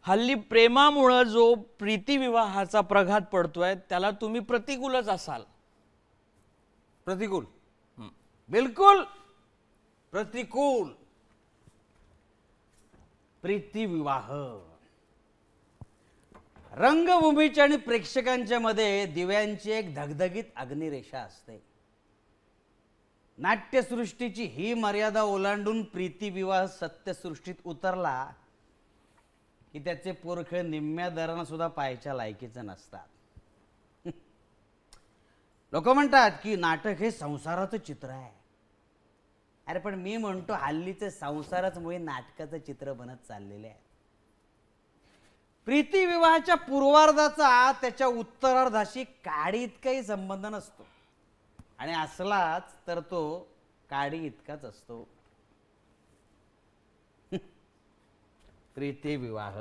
हल्ली प्रेमामुळे जो प्रीतिविवाहाचा प्रघात पडतोय त्याला तुम्ही प्रतिकूलच असाल. प्रतिकूल? बिलकुल प्रतिकूल. प्रीतिविवाह रंगभूमीच्या आणि प्रेक्षकांच्या मध्ये दिव्यांची एक धगधगीत अग्निरेषा असते. नाट्यसृष्टीची ही मर्यादा ओलांडून प्रीतिविवाह सत्यसृष्टीत उतरला की त्याचे पोरखे निम्म्या दरानं सुद्धा पाहायच्या लायकीचं नसतात. लोक म्हणतात की नाटक हे संसाराचं चित्र आहे. अरे पण मी म्हणतो हल्लीचे संसारच मुळे नाटकाचं चित्र बनत चाललेले आहे. प्रीतिविवाहाच्या पूर्वार्धाचा त्याच्या उत्तरार्धाशी काडी इतकाही संबंध नसतो आणि असलाच तर तो काडी इतकाच असतो. प्रीतिविवाह